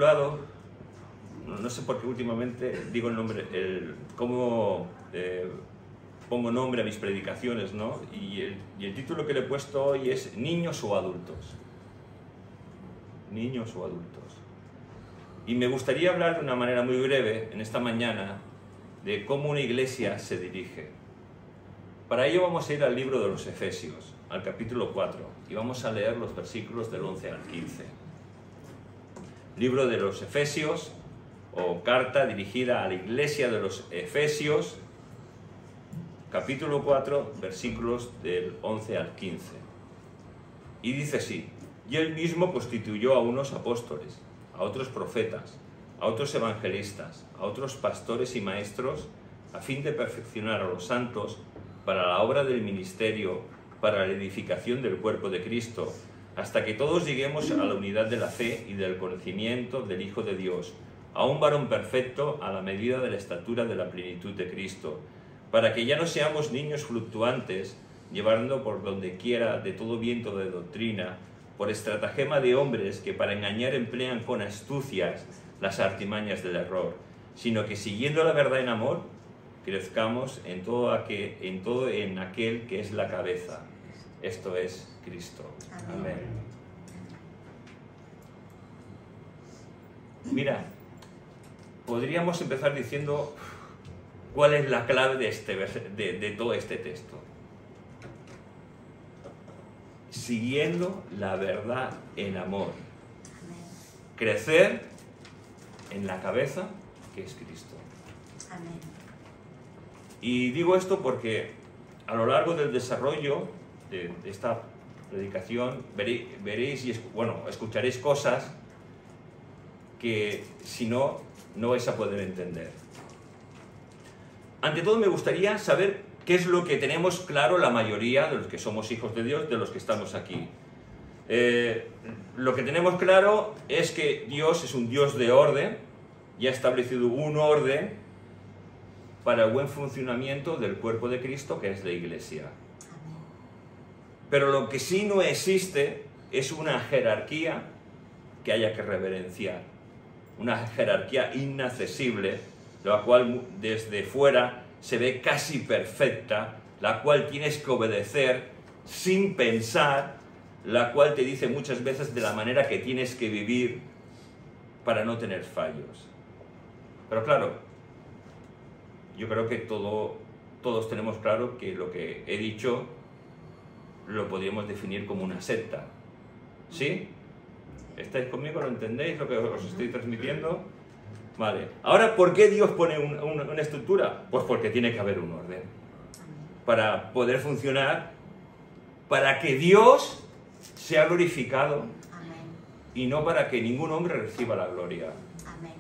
titulado, no sé por qué últimamente digo el nombre, cómo pongo nombre a mis predicaciones, ¿no? Y el título que le he puesto hoy es Niños o Adultos. Niños o adultos. Y me gustaría hablar de una manera muy breve en esta mañana de cómo una iglesia se dirige. Para ello vamos a ir al libro de los Efesios, al capítulo 4, y vamos a leer los versículos del 11 al 15. Libro de los Efesios, o carta dirigida a la iglesia de los Efesios, capítulo 4, versículos del 11 al 15. Y dice así: y él mismo constituyó a unos apóstoles, a otros profetas, a otros evangelistas, a otros pastores y maestros, a fin de perfeccionar a los santos para la obra del ministerio, para la edificación del cuerpo de Cristo, hasta que todos lleguemos a la unidad de la fe y del conocimiento del Hijo de Dios, a un varón perfecto a la medida de la estatura de la plenitud de Cristo, para que ya no seamos niños fluctuantes, llevando por donde quiera de todo viento de doctrina, por estratagema de hombres que para engañar emplean con astucias las artimañas del error, sino que siguiendo la verdad en amor, crezcamos en todo en aquel que es la cabeza, esto es Cristo. Amén. Mira, podríamos empezar diciendo cuál es la clave de todo este texto. Siguiendo la verdad en amor. Crecer en la cabeza que es Cristo. Amén. Y digo esto porque a lo largo del desarrollo de esta predicación veréis y escucharéis cosas que si no, no vais a poder entender. Ante todo me gustaría saber qué es lo que tenemos claro la mayoría de los que somos hijos de Dios, de los que estamos aquí. Lo que tenemos claro es que Dios es un Dios de orden y ha establecido un orden para el buen funcionamiento del cuerpo de Cristo, que es la Iglesia. Pero lo que sí no existe es una jerarquía que haya que reverenciar, una jerarquía inaccesible, la cual desde fuera se ve casi perfecta, la cual tienes que obedecer sin pensar, la cual te dice muchas veces de la manera que tienes que vivir para no tener fallos. Pero claro, yo creo que todos tenemos claro que lo que he dicho lo podríamos definir como una secta. ¿Sí? ¿Estáis conmigo? ¿Lo entendéis lo que os estoy transmitiendo? Vale. Ahora, ¿por qué Dios pone una estructura? Pues porque tiene que haber un orden. Para poder funcionar, para que Dios sea glorificado. Amén. Y no para que ningún hombre reciba la gloria. Amén.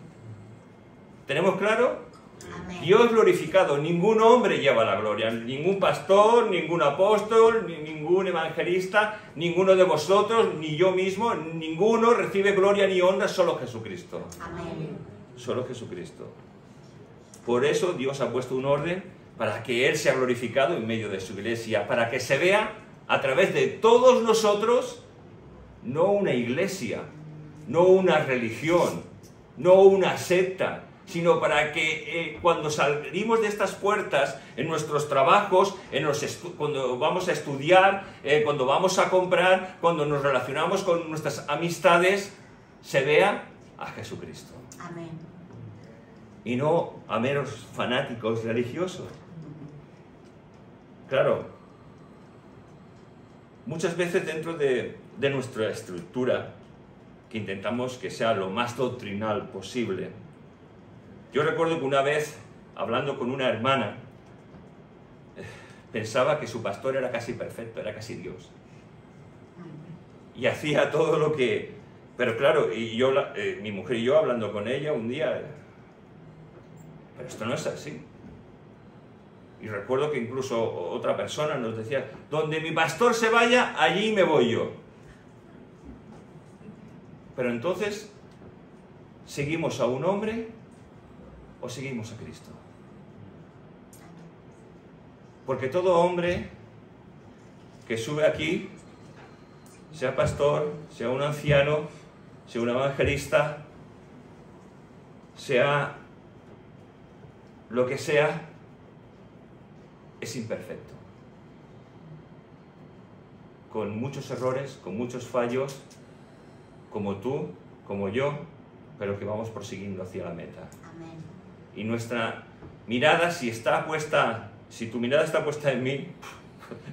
¿Tenemos claro? Amén. Dios glorificado, ningún hombre lleva la gloria, ningún pastor, ningún apóstol, ningún evangelista, ninguno de vosotros, ni yo mismo, ninguno recibe gloria ni honra, solo Jesucristo. Amén. Solo Jesucristo. Por eso Dios ha puesto un orden para que Él sea glorificado en medio de su iglesia, para que se vea a través de todos nosotros, no una iglesia, no una religión, no una secta, sino para que cuando salimos de estas puertas, en nuestros trabajos, cuando vamos a estudiar, cuando vamos a comprar, cuando nos relacionamos con nuestras amistades, se vea a Jesucristo. Amén. Y no a meros fanáticos religiosos. Claro, muchas veces dentro de nuestra estructura, que intentamos que sea lo más doctrinal posible. Yo recuerdo que una vez, hablando con una hermana, pensaba que su pastor era casi perfecto, era casi Dios. Y hacía todo lo que... Pero claro, mi mujer y yo hablando con ella un día, pero esto no es así. Y recuerdo que incluso otra persona nos decía, donde mi pastor se vaya, allí me voy yo. Pero entonces, ¿seguimos a un hombre o seguimos a Cristo? Porque todo hombre que sube aquí, sea pastor, sea un anciano, sea un evangelista, sea lo que sea, es imperfecto. Con muchos errores, con muchos fallos, como tú, como yo, pero que vamos prosiguiendo hacia la meta. Amén. Y nuestra mirada, si tu mirada está puesta en mí,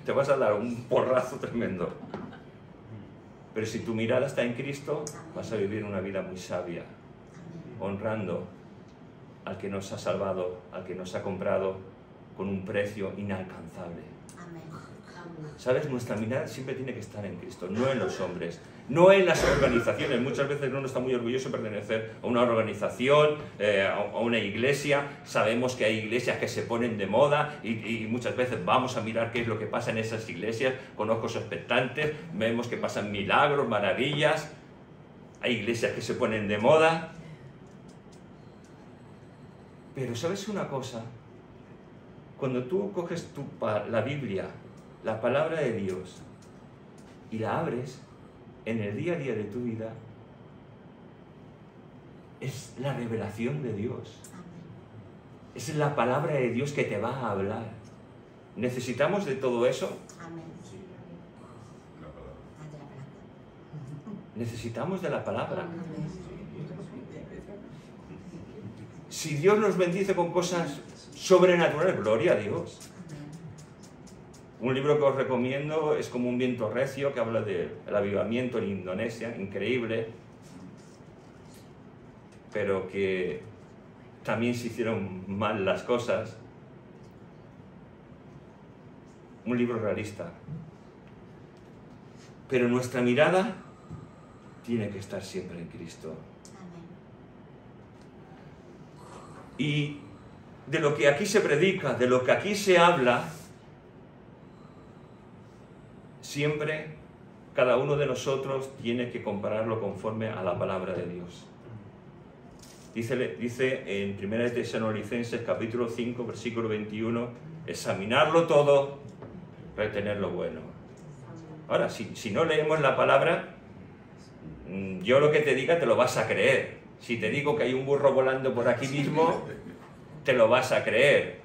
te vas a dar un porrazo tremendo. Pero si tu mirada está en Cristo, vas a vivir una vida muy sabia, honrando al que nos ha salvado, al que nos ha comprado con un precio inalcanzable. Amén. ¿Sabes? Nuestra mirada siempre tiene que estar en Cristo, no en los hombres, no en las organizaciones. Muchas veces uno está muy orgulloso de pertenecer a una organización, a una iglesia. Sabemos que hay iglesias que se ponen de moda y muchas veces vamos a mirar qué es lo que pasa en esas iglesias con ojos expectantes, vemos que pasan milagros, maravillas. Hay iglesias que se ponen de moda. Pero ¿sabes una cosa? Cuando tú coges la Biblia, la palabra de Dios, y la abres en el día a día de tu vida, es la revelación de Dios. Es la palabra de Dios que te va a hablar. ¿Necesitamos de todo eso? Amén. Necesitamos de la palabra. Si Dios nos bendice con cosas sobrenaturales, gloria a Dios. Un libro que os recomiendo es Como un viento recio, que habla del avivamiento en Indonesia, increíble, pero que también se hicieron mal las cosas. Un libro realista. Pero nuestra mirada tiene que estar siempre en Cristo. Y de lo que aquí se predica, de lo que aquí se habla, siempre cada uno de nosotros tiene que compararlo conforme a la palabra de Dios. Dice en 1 Tesalonicenses capítulo 5, versículo 21, examinarlo todo, retener lo bueno. Ahora, si no leemos la palabra, yo lo que te diga te lo vas a creer. Si te digo que hay un burro volando por aquí mismo, te lo vas a creer.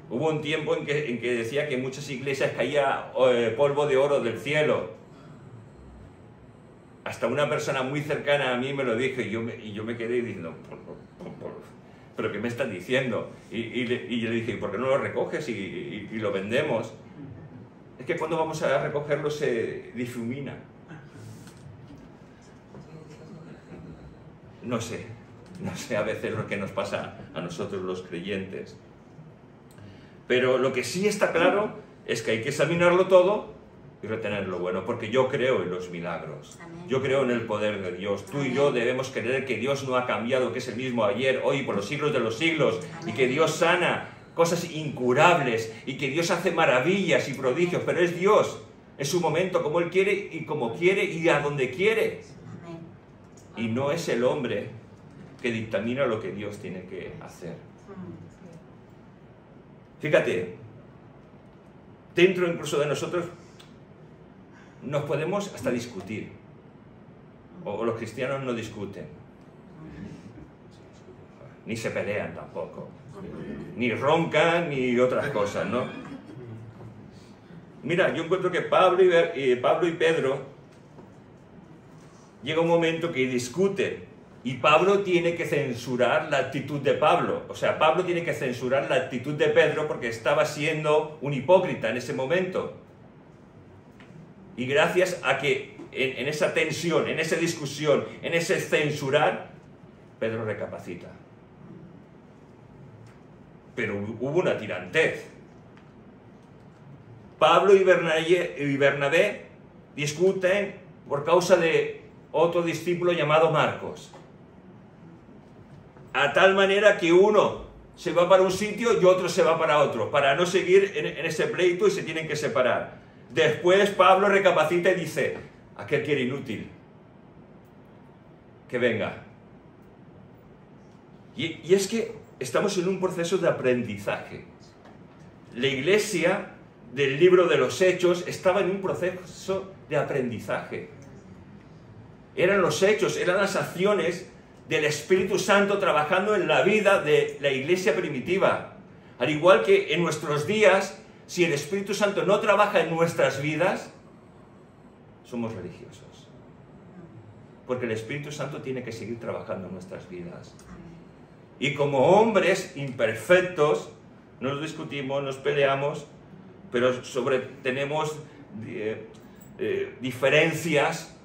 Hubo un tiempo en que decía que en muchas iglesias caía polvo de oro del cielo. Hasta una persona muy cercana a mí me lo dijo y yo me quedé diciendo, ¿pero qué me están diciendo? Y yo le dije, ¿por qué no lo recoges y lo vendemos? Es que cuando vamos a recogerlo se difumina. No sé a veces lo que nos pasa a nosotros los creyentes. Pero lo que sí está claro es que hay que examinarlo todo y retener lo bueno, porque yo creo en los milagros. Amén. Yo creo en el poder de Dios. Tú y yo debemos creer que Dios no ha cambiado, que es el mismo ayer, hoy y por los siglos de los siglos, y que Dios sana cosas incurables, y que Dios hace maravillas y prodigios, pero es Dios, en su momento, como Él quiere y como quiere y a donde quiere. Amén. Y no es el hombre que dictamina lo que Dios tiene que hacer. Fíjate, dentro incluso de nosotros nos podemos hasta discutir, o los cristianos no discuten, ni se pelean tampoco, ni roncan ni otras cosas, ¿no? Mira, yo encuentro que Pablo y Pedro llega un momento que discuten y Pablo tiene que censurar la actitud de Pablo. O sea, Pablo tiene que censurar la actitud de Pedro porque estaba siendo un hipócrita en ese momento. Y gracias a que en esa tensión, en esa discusión, en ese censurar, Pedro recapacita. Pero hubo una tirantez. Pablo y Bernabé discuten por causa de otro discípulo llamado Marcos. A tal manera que uno se va para un sitio y otro se va para otro, para no seguir en ese pleito y se tienen que separar. Después Pablo recapacita y dice, aquel que era inútil, que venga. Y es que estamos en un proceso de aprendizaje. La iglesia del libro de los Hechos estaba en un proceso de aprendizaje. Eran los hechos, eran las acciones del Espíritu Santo trabajando en la vida de la iglesia primitiva. Al igual que en nuestros días, si el Espíritu Santo no trabaja en nuestras vidas, somos religiosos. Porque el Espíritu Santo tiene que seguir trabajando en nuestras vidas. Y como hombres imperfectos, nos discutimos, nos peleamos, pero tenemos diferencias,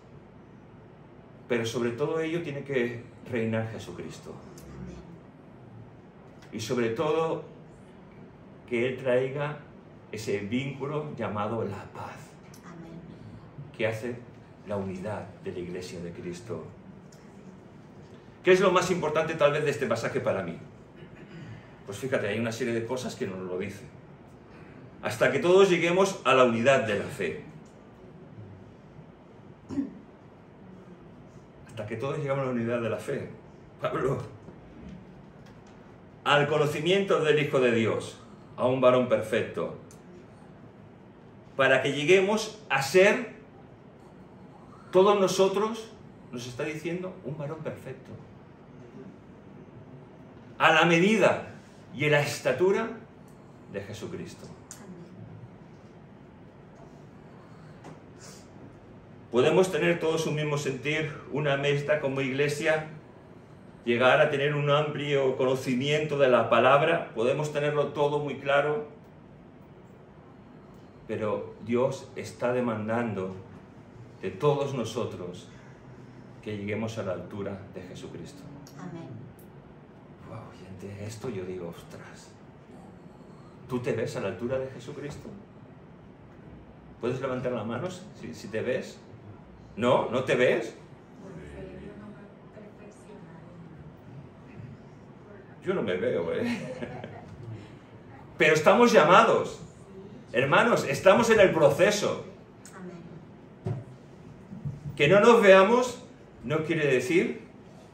pero sobre todo ello tiene que reinar Jesucristo. Y sobre todo, que Él traiga ese vínculo llamado la paz, que hace la unidad de la Iglesia de Cristo. ¿Qué es lo más importante tal vez de este pasaje para mí? Pues fíjate, hay una serie de cosas que nos lo dicen. Hasta que todos lleguemos a la unidad de la fe. Hasta que todos llegamos a la unidad de la fe. Pablo, al conocimiento del Hijo de Dios, a un varón perfecto, para que lleguemos a ser todos nosotros, nos está diciendo, un varón perfecto, a la medida y en la estatura de Jesucristo. Podemos tener todos un mismo sentir, una meta como iglesia, llegar a tener un amplio conocimiento de la palabra, podemos tenerlo todo muy claro, pero Dios está demandando de todos nosotros que lleguemos a la altura de Jesucristo. Amén. Wow, y ante esto yo digo, ostras, ¿tú te ves a la altura de Jesucristo? ¿Puedes levantar las manos si te ves? ¿No? ¿No te ves? Yo no me veo, Pero estamos llamados. Hermanos, estamos en el proceso. Que no nos veamos no quiere decir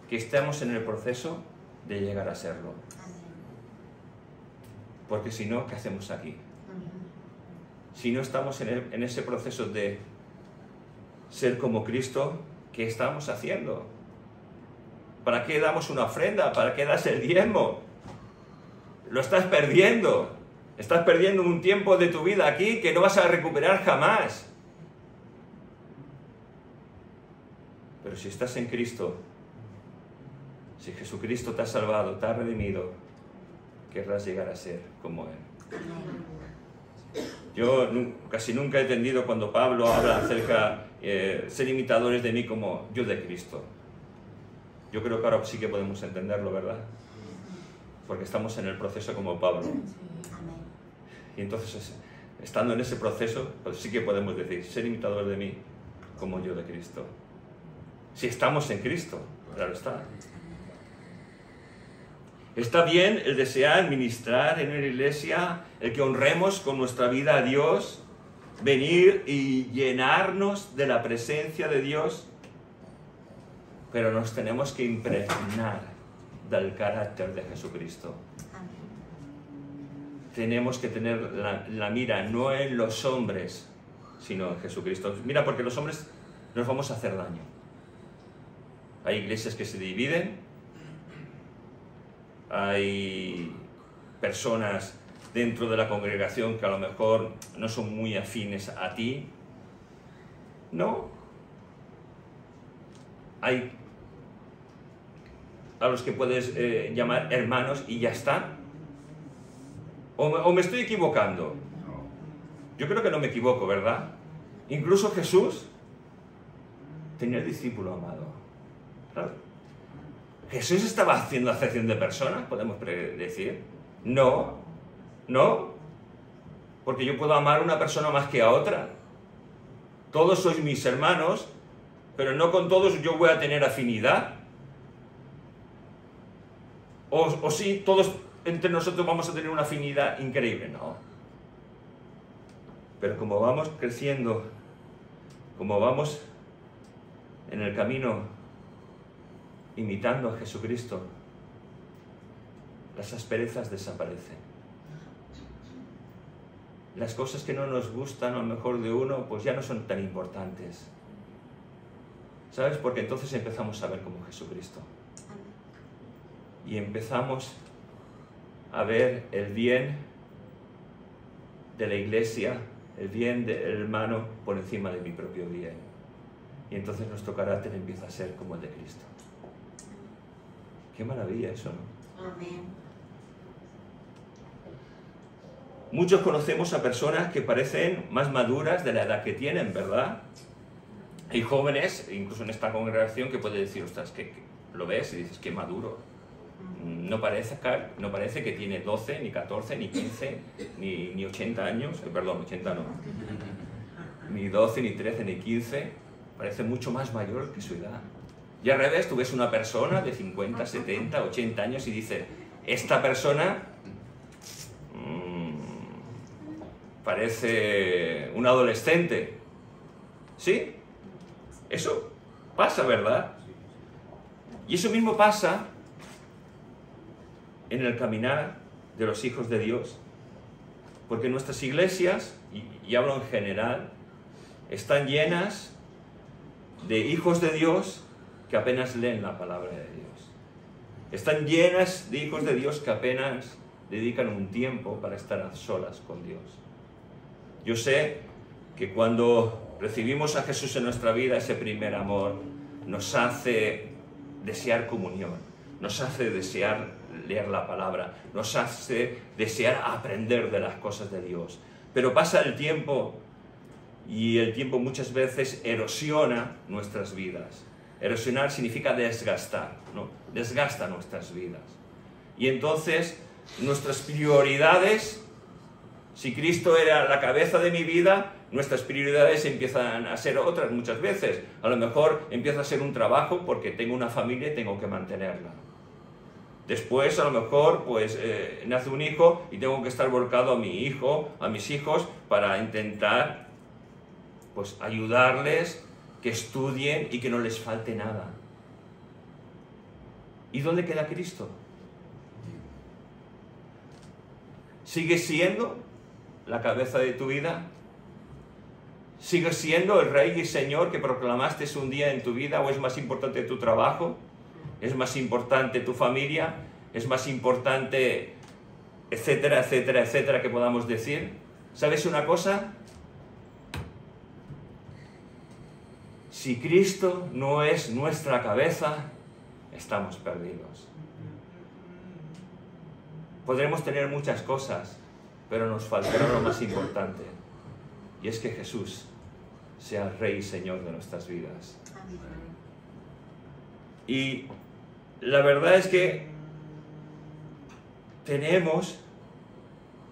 que estemos en el proceso de llegar a serlo. Porque si no, ¿qué hacemos aquí? Si no estamos en ese proceso de ser como Cristo, ¿qué estamos haciendo? ¿Para qué damos una ofrenda? ¿Para qué das el diezmo? Lo estás perdiendo. Estás perdiendo un tiempo de tu vida aquí que no vas a recuperar jamás. Pero si estás en Cristo, si Jesucristo te ha salvado, te ha redimido, querrás llegar a ser como Él. Yo casi nunca he entendido cuando Pablo habla acerca de ser imitadores de mí como yo de Cristo. Yo creo que ahora sí que podemos entenderlo, ¿verdad? Porque estamos en el proceso como Pablo. Y entonces, estando en ese proceso, pues sí que podemos decir, ser imitadores de mí como yo de Cristo. Si estamos en Cristo, claro está. Está bien el desear ministrar en una iglesia, el que honremos con nuestra vida a Dios, venir y llenarnos de la presencia de Dios, pero nos tenemos que impregnar del carácter de Jesucristo. Tenemos que tener la mira no en los hombres, sino en Jesucristo. Mira, porque los hombres nos vamos a hacer daño. Hay iglesias que se dividen, hay personas dentro de la congregación que a lo mejor no son muy afines a ti. No. Hay a los que puedes llamar hermanos y ya está. ¿O me estoy equivocando? Yo creo que no me equivoco, ¿verdad? Incluso Jesús tenía el discípulo amado. Claro. ¿Jesús estaba haciendo acepción de personas? ¿Podemos decir? No, no. Porque yo puedo amar a una persona más que a otra. Todos sois mis hermanos, pero no con todos yo voy a tener afinidad. O sí, todos entre nosotros vamos a tener una afinidad increíble. No. Pero como vamos creciendo, como vamos en el camino imitando a Jesucristo, las asperezas desaparecen. Las cosas que no nos gustan a lo mejor de uno, pues ya no son tan importantes. ¿Sabes? Porque entonces empezamos a ver como Jesucristo. Amén. y empezamos a ver el bien de la iglesia, el bien del hermano por encima de mi propio bien. Y entonces nuestro carácter empieza a ser como el de Cristo. Qué maravilla eso, ¿no? Amén. Muchos conocemos a personas que parecen más maduras de la edad que tienen, ¿verdad? Hay jóvenes, incluso en esta congregación, que puede decir, ostras, que lo ves y dices, qué maduro. No parece que tiene 12, ni 14, ni 15, ni 80 años, perdón, 80 no, ni 12, ni 13, ni 15, parece mucho más mayor que su edad. Y al revés, tú ves una persona de 50, 70, 80 años y dices, esta persona parece un adolescente. ¿Sí? Eso pasa, ¿verdad? Y eso mismo pasa en el caminar de los hijos de Dios, porque nuestras iglesias, y hablo en general, están llenas de hijos de Dios que apenas leen la palabra de Dios. Están llenas de hijos de Dios que apenas dedican un tiempo para estar a solas con Dios. Yo sé que cuando recibimos a Jesús en nuestra vida, ese primer amor nos hace desear comunión, nos hace desear leer la palabra, nos hace desear aprender de las cosas de Dios. Pero pasa el tiempo y el tiempo muchas veces erosiona nuestras vidas. Erosionar significa desgastar, ¿no? Desgasta nuestras vidas. Y entonces nuestras prioridades, si Cristo era la cabeza de mi vida, nuestras prioridades empiezan a ser otras muchas veces. A lo mejor empieza a ser un trabajo porque tengo una familia y tengo que mantenerla. Después, a lo mejor, pues nace un hijo y tengo que estar volcado a mi hijo, a mis hijos, para intentar, pues, ayudarles, que estudien y que no les falte nada. ¿Y dónde queda Cristo? ¿Sigue siendo la cabeza de tu vida? ¿Sigue siendo el Rey y Señor que proclamaste un día en tu vida? ¿O es más importante tu trabajo? ¿Es más importante tu familia? ¿Es más importante, etcétera, etcétera, etcétera, que podamos decir? ¿Sabes una cosa? Si Cristo no es nuestra cabeza, estamos perdidos. Podremos tener muchas cosas, pero nos faltará lo más importante, y es que Jesús sea el Rey y Señor de nuestras vidas. Y la verdad es que tenemos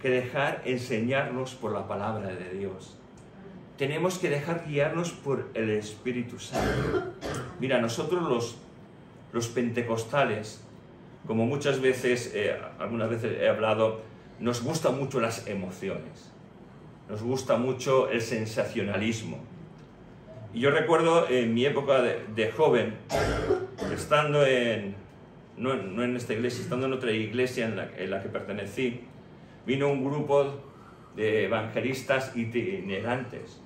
que dejar enseñarnos por la palabra de Dios. Tenemos que dejar guiarnos por el Espíritu Santo. Mira, nosotros los pentecostales, como muchas veces, algunas veces he hablado, nos gustan mucho las emociones. Nos gusta mucho el sensacionalismo. Y yo recuerdo en mi época de joven, estando no en esta iglesia, estando en otra iglesia en la que pertenecí, vino un grupo de evangelistas itinerantes.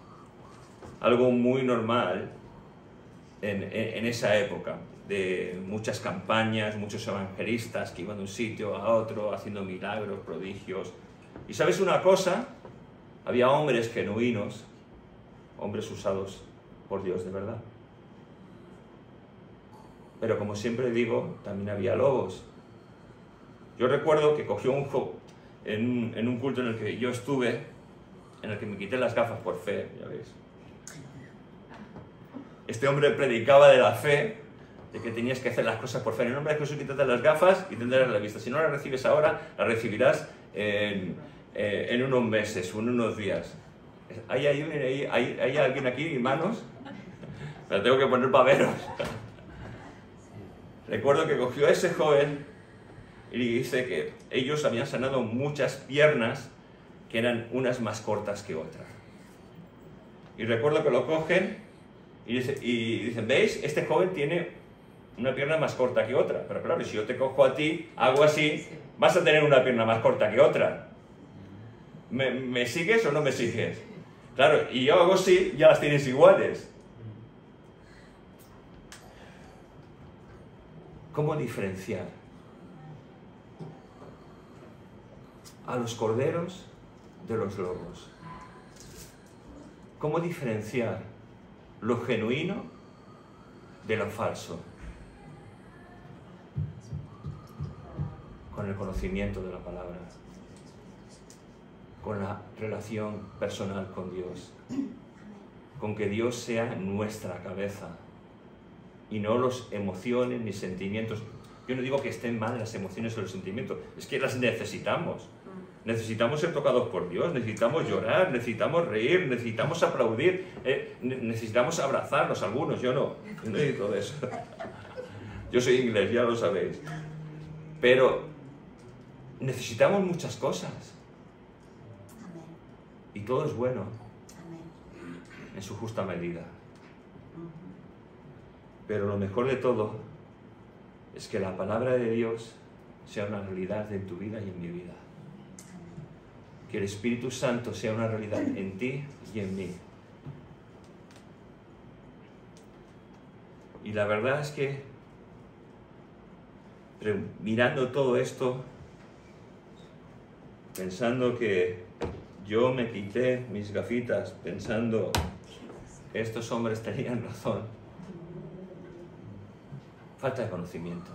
Algo muy normal en esa época, de muchas campañas, muchos evangelistas que iban de un sitio a otro haciendo milagros, prodigios. ¿Y sabes una cosa? Había hombres genuinos, hombres usados por Dios de verdad. Pero como siempre digo, también había lobos. Yo recuerdo que cogió en un culto en el que yo estuve, en el que me quité las gafas por fe, ya veis. Este hombre predicaba de la fe, de que tenías que hacer las cosas por fe. En el nombre de Jesús, quítate las gafas y tendrás la vista. Si no las recibes ahora, las recibirás en unos meses o en unos días. ¿Hay alguien aquí, hermanos? Me la tengo que poner para veros. Recuerdo que cogió a ese joven y dice que ellos habían sanado muchas piernas que eran unas más cortas que otras. Y recuerdo que lo cogen y dicen, ¿veis? Este joven tiene una pierna más corta que otra. Pero claro, si yo te cojo a ti, hago así, vas a tener una pierna más corta que otra. ¿Me sigues o no me sigues? Claro, y yo hago así, ya las tienes iguales. ¿Cómo diferenciar a los corderos de los lobos. ¿Cómo diferenciar lo genuino de lo falso? Con el conocimiento de la palabra, con la relación personal con Dios, con que Dios sea nuestra cabeza y no las emociones ni sentimientos. Yo no digo que estén mal las emociones o los sentimientos, es que las necesitamos. Necesitamos ser tocados por Dios, necesitamos llorar, necesitamos reír, necesitamos aplaudir, necesitamos abrazarnos algunos. Yo no necesito de eso. Yo soy inglés, ya lo sabéis. Pero necesitamos muchas cosas. Amén. Y todo es bueno Amén. en su justa medida. Pero lo mejor de todo es que la palabra de Dios sea una realidad en tu vida y en mi vida. Que el Espíritu Santo sea una realidad en ti y en mí. Y la verdad es que, mirando todo esto, pensando que yo me quité mis gafitas, pensando que estos hombres tenían razón, falta de conocimiento.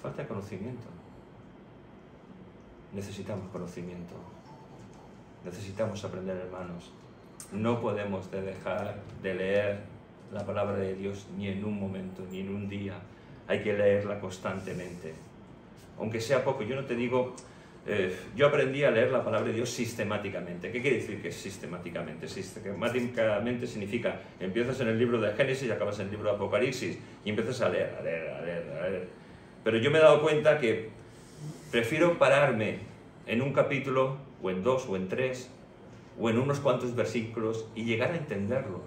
Falta de conocimiento. Necesitamos conocimiento. Necesitamos aprender, hermanos. No podemos dejar de leer la palabra de Dios ni en un momento, ni en un día. Hay que leerla constantemente. Aunque sea poco, yo no te digo... yo aprendí a leer la palabra de Dios sistemáticamente. ¿Qué quiere decir que es sistemáticamente? Sistemáticamente significa, empiezas en el libro de Génesis y acabas en el libro de Apocalipsis y empiezas a leer, a leer, a leer, a leer. Pero yo me he dado cuenta que prefiero pararme en un capítulo, o en 2, o en 3, o en unos cuantos versículos y llegar a entenderlo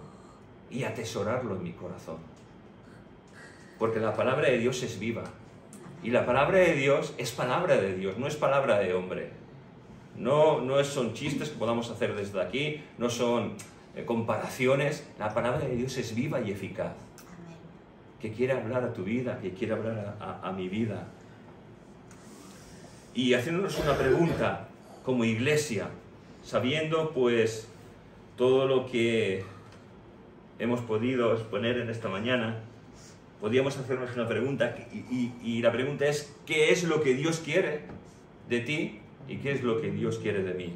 y atesorarlo en mi corazón. Porque la palabra de Dios es viva. Y la palabra de Dios es palabra de Dios, no es palabra de hombre. No son chistes que podamos hacer desde aquí, no son comparaciones. La palabra de Dios es viva y eficaz. Amén. Que quiere hablar a tu vida, que quiere hablar a mi vida. Y haciéndonos una pregunta como iglesia, sabiendo pues todo lo que hemos podido exponer en esta mañana, podríamos hacernos una pregunta y la pregunta es: ¿qué es lo que Dios quiere de ti y qué es lo que Dios quiere de mí?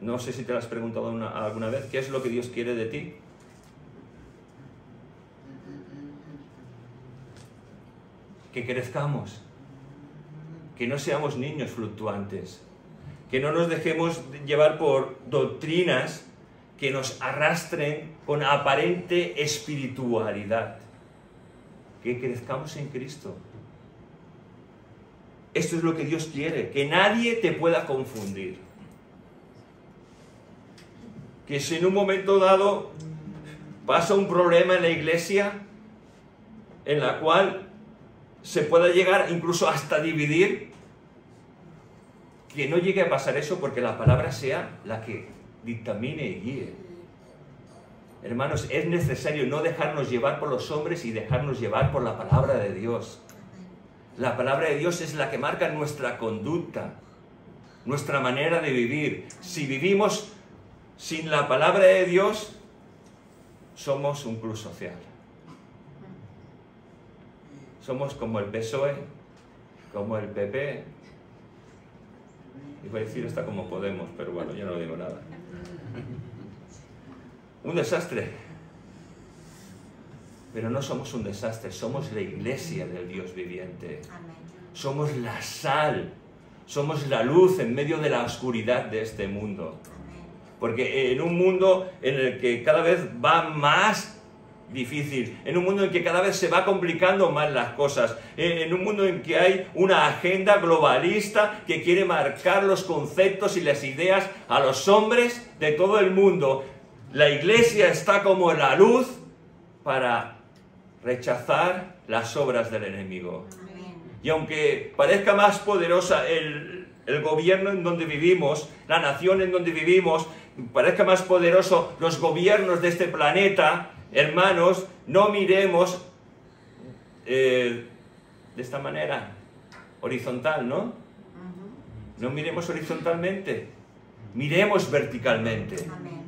No sé si te lo has preguntado alguna vez. ¿Qué es lo que Dios quiere de ti? Que crezcamos, que no seamos niños fluctuantes, que no nos dejemos llevar por doctrinas que nos arrastren con aparente espiritualidad, que crezcamos en Cristo. Esto es lo que Dios quiere, que nadie te pueda confundir. Que si en un momento dado pasa un problema en la iglesia, en la cual se pueda llegar incluso hasta dividir, que no llegue a pasar eso, porque la palabra sea la que dictamine y guíe. Hermanos, es necesario no dejarnos llevar por los hombres y dejarnos llevar por la palabra de Dios. La palabra de Dios es la que marca nuestra conducta, nuestra manera de vivir. Si vivimos sin la palabra de Dios, somos un club social. Somos como el PSOE, como el PP. Iba a decir hasta como Podemos, pero bueno, ya no digo nada. Un desastre. Pero no somos un desastre, somos la iglesia del Dios viviente. Amén. Somos la sal, somos la luz en medio de la oscuridad de este mundo. Amén. Porque en un mundo en el que cada vez va más difícil, en un mundo en que cada vez se va complicando más las cosas, en un mundo en que hay una agenda globalista que quiere marcar los conceptos y las ideas a los hombres de todo el mundo, la iglesia está como la luz para rechazar las obras del enemigo. Amén. Y aunque parezca más poderosa el gobierno en donde vivimos, la nación en donde vivimos, parezca más poderoso los gobiernos de este planeta, hermanos, no miremos de esta manera. horizontal, ¿no? No miremos horizontalmente, miremos verticalmente. Amén.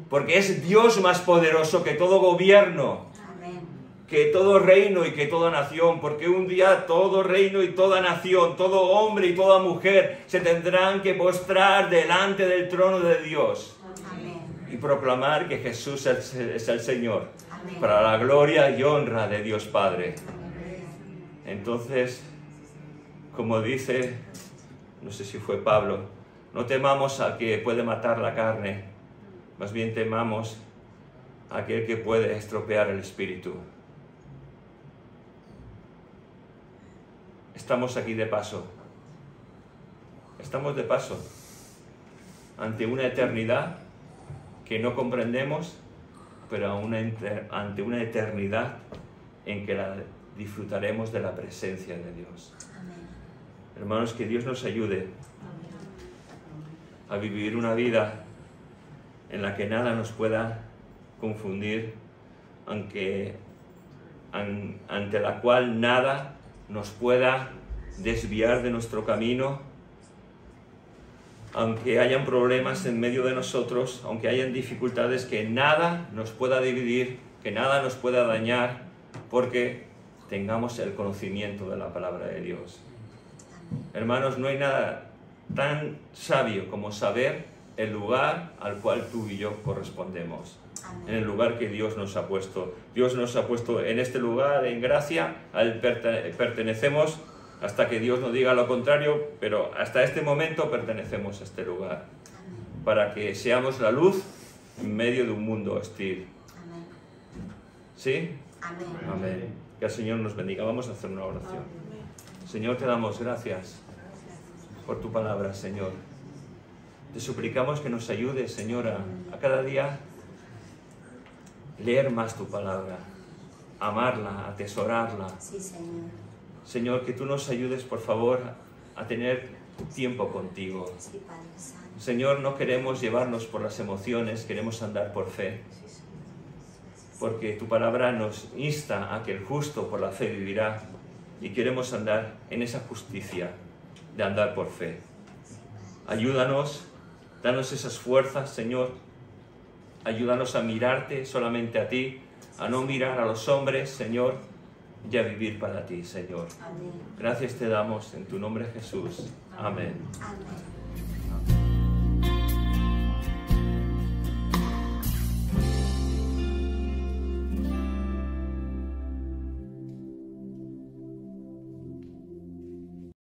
Porque es Dios más poderoso que todo gobierno, Amén. que todo reino y que toda nación, porque un día todo reino y toda nación, todo hombre y toda mujer se tendrán que postrar delante del trono de Dios Amén. y proclamar que Jesús es el Señor, Amén. para la gloria y honra de Dios Padre. Entonces, como dice, no sé si fue Pablo, no temamos al que puede matar la carne, más bien temamos a aquel que puede estropear el espíritu. Estamos aquí de paso. Estamos de paso ante una eternidad que no comprendemos, pero ante una eternidad en que la disfrutaremos de la presencia de Dios. Amén. Hermanos, que Dios nos ayude a vivir una vida en la que nada nos pueda confundir, ante la cual nada nos pueda desviar de nuestro camino, aunque hayan problemas en medio de nosotros, aunque hayan dificultades, que nada nos pueda dividir, que nada nos pueda dañar, porque tengamos el conocimiento de la palabra de Dios. Hermanos, no hay nada tan sabio como saber el lugar al cual tú y yo correspondemos. En el lugar que Dios nos ha puesto. Dios nos ha puesto en este lugar, en gracia, a Él pertenecemos hasta que Dios nos diga lo contrario, pero hasta este momento pertenecemos a este lugar, para que seamos la luz en medio de un mundo hostil. Amén. ¿Sí? Amén. Amén. Que el Señor nos bendiga. Vamos a hacer una oración. Señor, te damos gracias por tu palabra, Señor. Te suplicamos que nos ayudes, Señor, a cada día leer más tu palabra, amarla, atesorarla. Sí, Señor. Señor, que tú nos ayudes, por favor, a tener tiempo contigo. Sí, Padre Santo. Señor, no queremos llevarnos por las emociones, queremos andar por fe. Porque tu palabra nos insta a que el justo por la fe vivirá, y queremos andar en esa justicia de andar por fe. Ayúdanos, danos esas fuerzas, Señor. Ayúdanos a mirarte solamente a ti, a no mirar a los hombres, Señor, y a vivir para ti, Señor. Amén. Gracias te damos en tu nombre, Jesús. Amén. Amén.